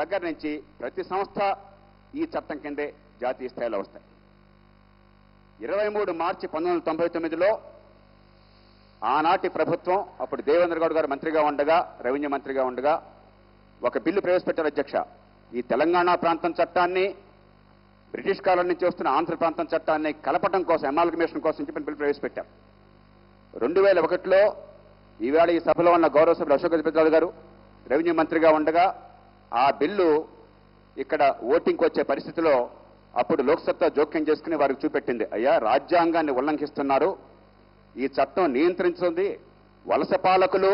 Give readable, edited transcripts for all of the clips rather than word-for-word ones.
దగ్గర నుంచి ప్రతి సంస్థ ఈ చట్టం కిందే జాతీయ స్థాయిలో వస్తాయి. 23 మార్చి 1999లో ఆనాటి ప్రభుత్వం, అప్పుడు దేవేంద్ర గౌడ్ గారు మంత్రిగా ఉండగా, రెవెన్యూ మంత్రిగా ఉండగా ఒక బిల్లు ప్రవేశపెట్టారు అధ్యక్ష. ఈ తెలంగాణ ప్రాంతం చట్టాన్ని బ్రిటిష్ కాలం నుంచి వస్తున్న ఆంధ్ర ప్రాంతం చట్టాన్ని కలపడం కోసం, అమాల్గమేషన్ కోసం చెప్పిన బిల్లు ప్రవేశపెట్టారు. 2001లో ఈవేళ ఈ సభలో ఉన్న గౌరవ సభ్యులు అశోక్ గజపతిరాజు గారు రెవెన్యూ మంత్రిగా ఉండగా ఆ బిల్లు ఇక్కడ ఓటింగ్కి వచ్చే పరిస్థితిలో అప్పుడు లోక్సత్తా జోక్యం చేసుకుని వారికి చూపెట్టింది, అయ్యా రాజ్యాంగాన్ని ఉల్లంఘిస్తున్నారు, ఈ చట్టం నియంత్రించుంది, వలస పాలకులు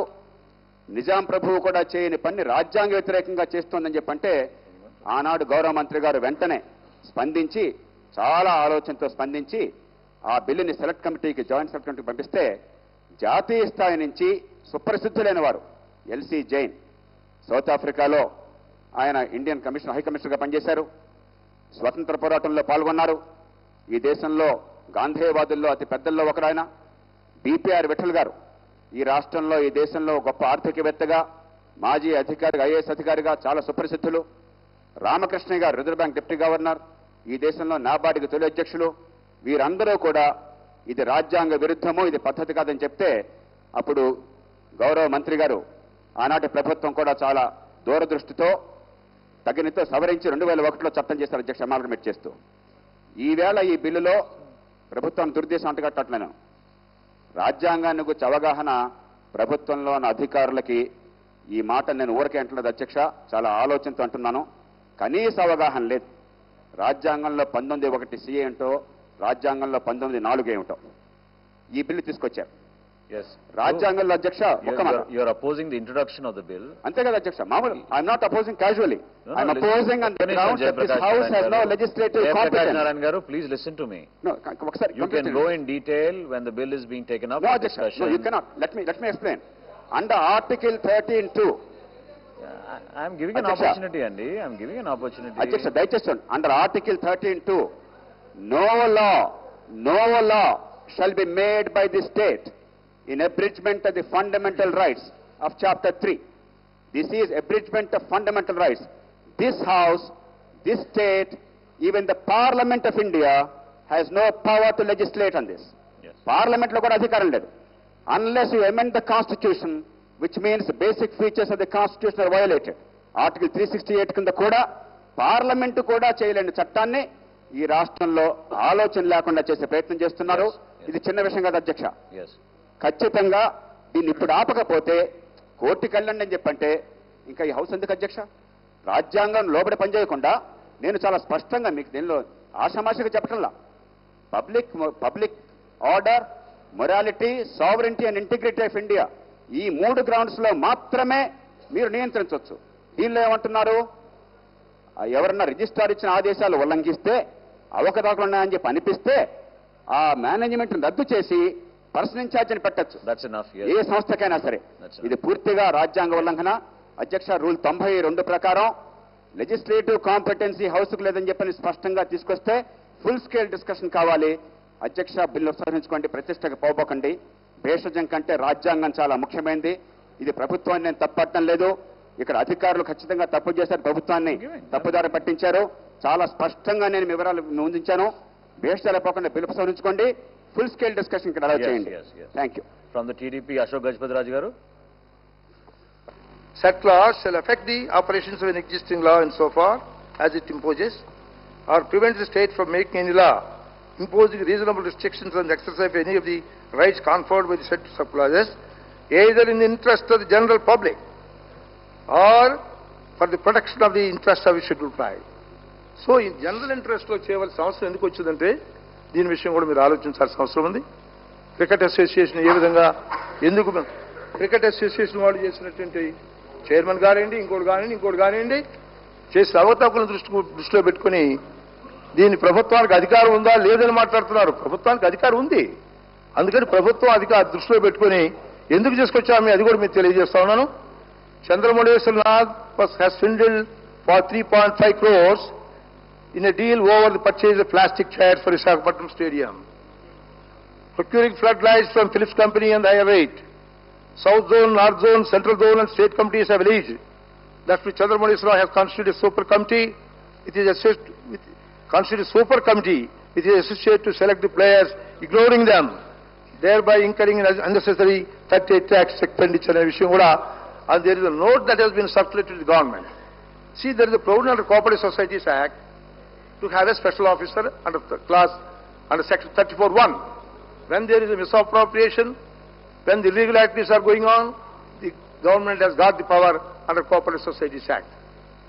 నిజాం ప్రభువు కూడా చేయని పని రాజ్యాంగ వ్యతిరేకంగా చేస్తోందని చెప్పంటే ఆనాడు గౌరవ మంత్రి గారు వెంటనే స్పందించి, చాలా ఆలోచనతో స్పందించి ఆ బిల్లుని సెలెక్ట్ కమిటీకి, జాయింట్ సెలెక్ట్ కమిటీకి పంపిస్తే జాతీయ స్థాయి నుంచి సుప్రసిద్ధులైన వారు ఎల్సి జైన్, సౌత్ ఆఫ్రికాలో ఆయన ఇండియన్ కమిషన్ హై కమిషనర్గా పనిచేశారు, స్వతంత్ర పోరాటంలో పాల్గొన్నారు, ఈ దేశంలో గాంధేయవాదుల్లో అతి పెద్దల్లో ఒకరాయన. బిపిఆర్ విఠల్ గారు ఈ రాష్ట్రంలో, ఈ దేశంలో గొప్ప ఆర్థికవేత్తగా, మాజీ అధికారిగా, ఐఏఎస్ అధికారిగా చాలా సుప్రసిద్ధులు. రామకృష్ణయ్య గారు రిజర్వ్ బ్యాంక్ డిప్యూటీ గవర్నర్, ఈ దేశంలో నాబార్డుకి తొలి అధ్యక్షులు. వీరందరూ కూడా ఇది రాజ్యాంగ విరుద్ధము, ఇది పద్ధతి కాదని చెప్తే అప్పుడు గౌరవ మంత్రి గారు, ఆనాటి ప్రభుత్వం కూడా చాలా దూరదృష్టితో తగినతో సవరించి 2001లో చట్టం చేశారు అధ్యక్ష, అమాల్గమేట్ చేస్తూ. ఈవేళ ఈ బిల్లులో ప్రభుత్వం దుర్దేశం అంటగట్టట్లేను. రాజ్యాంగాన్ని గురించి అవగాహన ప్రభుత్వంలో ఉన్న అధికారులకి, ఈ మాట నేను ఊరికే అంటున్నది అధ్యక్ష, చాలా ఆలోచనతో అంటున్నాను, కనీస అవగాహన లేదు. రాజ్యాంగంలో 19(1) సి ఏంటో, రాజ్యాంగంలో 19(4) ఏమిటో ఈ బిల్లు తీసుకొచ్చారు. రాజ్యాంగంలో అధ్యక్ష you are opposing the introduction of the bill. అంతే కదా అధ్యక్ష, మామూలు I'm not opposing casually, I'm opposing on the grounds that this house has no legislative competence. Narayan garu, please listen to me. No, ఒకసారి you can go in detail when the bill is being taken up for discussion. No, you cannot. Let me explain. Under Article 13(2), I am giving an opportunity, Andy. I am giving an opportunity. అధ్యక్ష దయచేసి under Article 13(2), no law shall be made by the state in abridgment of the fundamental rights of Chapter 3. This is abridgment of fundamental rights. This House, this state, even the Parliament of India has no power to legislate on this. Yes. Parliament lo kuda adhikaram ledu. Unless you amend the Constitution, which means the basic features of the Constitution are violated. Article 368 కింద కూడా parliament కూడా చేయలేని చట్టాన్ని ఈ రాష్ట్రంలో ఆలోచన లేకుండా చేసే ప్రయత్నం చేస్తున్నారు. ఇది చిన్న విషయం కాదు అధ్యక్ష. ఖచ్చితంగా దీన్ని ఇప్పుడు ఆపకపోతే కోర్టుకి వెళ్ళండి అని చెప్పంటే ఇంకా ఈ హౌస్ ఎందుకు అధ్యక్ష? రాజ్యాంగం లోబడి పనిచేయకుండా నేను చాలా స్పష్టంగా మీకు దీనిలో ఆషామాషిగా చెప్పటంలా, public order, morality, sovereignty and integrity of India, ఈ 3 గ్రౌండ్స్ లో మాత్రమే మీరు నియంత్రించవచ్చు. దీనిలో ఏమంటున్నారు, ఎవరన్నా రిజిస్ట్రార్ ఇచ్చిన ఆదేశాలు ఉల్లంఘిస్తే, అవకతవకలు ఉన్నాయని చెప్పి అనిపిస్తే ఆ మేనేజ్మెంట్ రద్దు చేసి పర్సనల్ ఇన్ఛార్జిని పెట్టచ్చు, ఏ సంస్థకైనా సరే. ఇది పూర్తిగా రాజ్యాంగ ఉల్లంఘన అధ్యక్ష. రూల్ 92 ప్రకారం లెజిస్లేటివ్ కాంపిటెన్సీ హౌస్కు లేదని చెప్పని స్పష్టంగా తీసుకొస్తే ఫుల్ స్కేల్ డిస్కషన్ కావాలి అధ్యక్ష. బిల్లు సవరించుకోండి, ప్రతిష్టకు పోబోకండి. భేషజం కంటే రాజ్యాంగం చాలా ముఖ్యమైనది. ఇది ప్రభుత్వాన్ని నేను తప్పట్టడం లేదు, ఇక్కడ అధికారులు ఖచ్చితంగా తప్పు చేశారు, ప్రభుత్వాన్ని తప్పుదారి పట్టించారు. చాలా స్పష్టంగా నేను వివరాలు ముందుంచాను. భేషజాలు పోకుండా బిల్లు సవరించుకోండి, ఫుల్ స్కేల్ డిస్కషన్ ఇక్కడ అలౌ చేయండి. Thank you. From the TDP, Ashok Gajapati garu. Such laws shall affect the operations of an existing law insofar as it imposes or prevents the state from making any law imposing reasonable restrictions on the exercise of any of the rights conferred by the said sub-clauses, either in the interest of the general public or for the protection of the interests of the scheduled tribe. So, in general interest లో చేయవలసిన అవసరం ఎందుకు వచ్చిందంటే దీని విషయం కూడా మీరు ఆలోచించాల్సిన అవసరం ఉంది. క్రికెట్ అసోసియేషన్ ఏ విధంగా, ఎందుకు క్రికెట్ అసోసియేషన్ వాళ్ళు చేసినటువంటి చైర్మన్ కానివ్వండి, ఇంకోటి కానివ్వండి చేసిన అవకతవకలను దృష్టిలో పెట్టుకుని దీని ప్రభుత్వానికి అధికారం ఉందా లేదని మాట్లాడుతున్నారు. ప్రభుత్వానికి అధికారం ఉంది, అందుకని ప్రభుత్వం దృష్టిలో పెట్టుకుని ఎందుకు చేసుకొచ్చామని అది కూడా మీకు తెలియజేస్తా ఉన్నాను. Chandramoundeshwaranath has swindled for 3.5 crores in a deal over the purchase of plastic chairs for Visakhapatnam Stadium. Procuring floodlights from Philips Company and higher rate. South Zone, North Zone, Central Zone and State Committees have alleged that which Chandramoundeshwara has constituted a super committee. It is constituted a super committee. It is associated to select the players, ignoring them, thereby incurring an unnecessary 38 tax expenditure and and there is a note that has been circulated to the government. See, there is a provision under Cooperative Societies Act to have a special officer under under section 34(1). When there is a misappropriation, when the illegal activities are going on, the government has got the power under Cooperative Societies Act.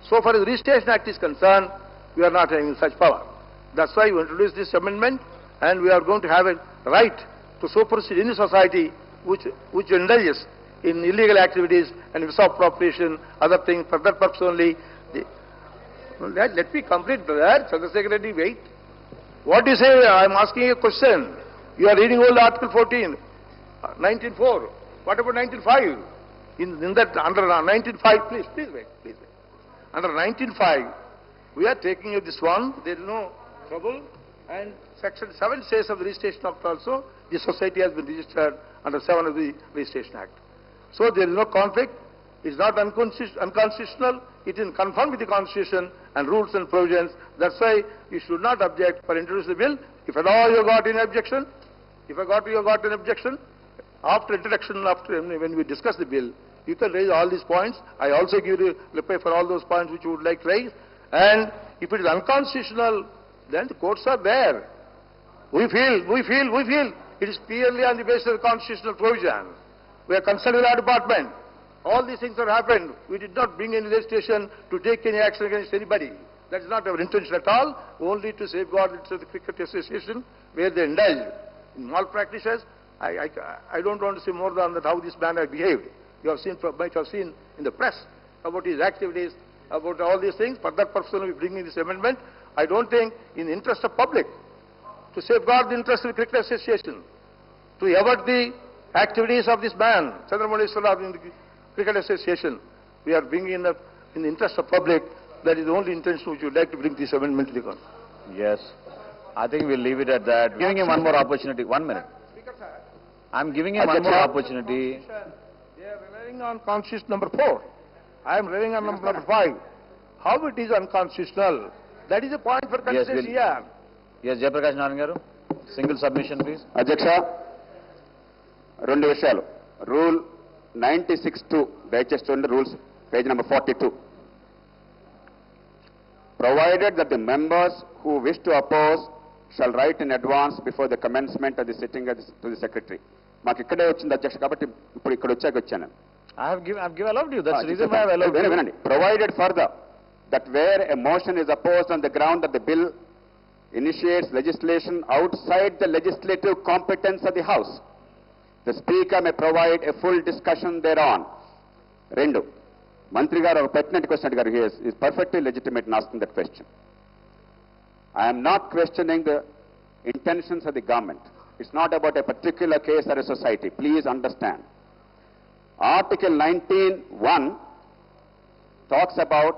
So far as the Registration Act is concerned, we are not having such power. That's why we introduced this amendment, and we are going to have a right to supersede any society which indulges in illegal activities and misappropriation, other things. For that purpose only. Let me complete, brother. Chandrasekhar Reddy, wait. What do you say? I am asking a question. You are reading old Article 14, 19.4. What about 19.5? In that, under 19.5, please wait. Under 19.5, we are taking this one. There is no trouble. And Section 7 says of the Registration Act also, the society has been registered under 7 of the Registration Act. So there is no conflict. It is not unconstitutional. It is in conform with the Constitution and rules and provisions. That's why you should not object for introducing the bill. If at all you got any objection, you got an objection, after introduction, when we discuss the bill, you can raise all these points. I also give you reply for all those points which you would like to raise. And if it is unconstitutional, then the courts are there. We feel it is purely on the basis of the constitutional provision. We are concerned with our department. All these things have happened. We did not bring any legislation to take any action against anybody. That is not our intention at all, only to safeguard the Cricket Association, where they indulge in malpractices. I don't want to say more than that how this man has behaved. You have might have seen in the press about his activities, about all these things. For that purpose, we are bringing this amendment. I don't think, in the interest of public, to safeguard the interest of the Cricket Association, to avert the activities of this man, Chandramoundeshwara, in the Cricket Association, we are bringing in the interest of public. That is the only intention which we would like to bring this amendment to the Congress. Yes. I think we'll leave it at that. Giving him one more opportunity. 1 minute. I'm giving him one more opportunity. They are relying on Constitution number 4. I am relying on number 5. How it is unconstitutional? That is a point for consideration here. Yes, Jayaprakash Narayan garu. Single submission, please. అధ్యక్ష, రెండు విషయాలు. Rule 96(2) దయచేసి చూడండి, rules page number 42. Provided that the members who wish to oppose shall write in advance before the commencement of the sitting to the secretary. మాకు ఇక్కడే వచ్చింది అధ్యక్ష, కాబట్టి ఇప్పుడు ఇక్కడ వచ్చాను. I've allowed you. That's the reason why I've allowed you. వినండి. Provided further that where a motion is opposed on the ground that the bill initiates legislation outside the legislative competence of the House, the Speaker may provide a full discussion thereon. Rendu. Mantri garu oka pertinent question agaru. He is perfectly legitimate in asking that question. I am not questioning the intentions of the government. It's not about a particular case or a society. Please understand. Article 19(1) talks about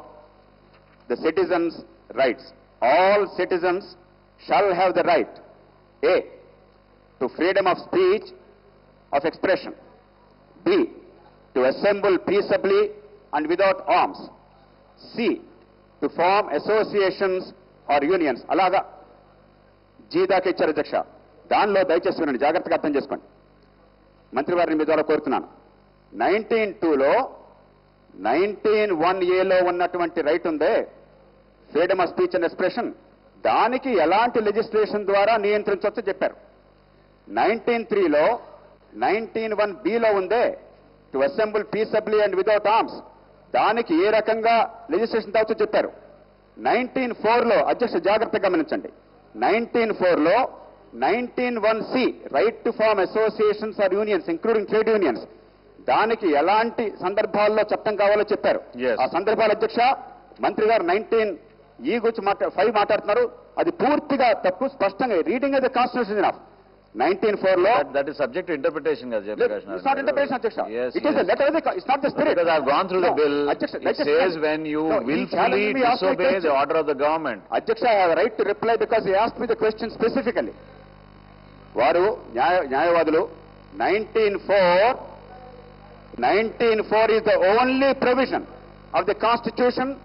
the citizens' rights. All citizens shall have the right, A, to freedom of speech, of expression, B, to assemble peaceably and without arms, C, to form associations or unions. అలాగా G దాకా ఇచ్చారు అధ్యక్ష. దానిలో దయచేసి వినండి, జాగ్రత్తగా అర్థం చేసుకోండి. మంత్రి వారిని మీ ద్వారా కోరుతున్నాను. 19(2)లో 19(1)(a)లో ఉన్నటువంటి రైట్ ఉందే, freedom of speech and expression, దానికి ఎలాంటి లెజిస్లేషన్ ద్వారా నియంత్రించవచ్చో చెప్పారు. 19(3)లో 19(1)(b)లో ఉందే, to assemble peaceably and without arms, దానికి ఏ రకంగా లెజిస్లేషన్ తేవచ్చో చెప్పారు. 19(4)లో అధ్యక్ష జాగ్రత్తగా గమనించండి, 19(4)లో 19(1)(c) right to form associations or unions including trade unions, దానికి ఎలాంటి సందర్భాల్లో చట్టం కావాలో చెప్పారు. ఆ సందర్భాలు అధ్యక్ష మంత్రి గారు 19(e) గురించి 5 మాట్లాడుతున్నారు. అది పూర్తిగా తప్పు. స్పష్టంగా రీడింగ్ ద కాన్స్టిట్యూషన్ ఆఫ్ 19(4)లో that is subject to interpretation, Jayaprakash. It's not interpretation, Adhyaksha. Yes, it is a letter of the, it's not the spirit. Because I've gone through the bill. Adhyaksha, it says when you willfully disobey the order of the government. Adhyaksha, I have a right to reply because he asked me the question specifically. వారు న్యాయవాదులు 19(4) is the only provision of the Constitution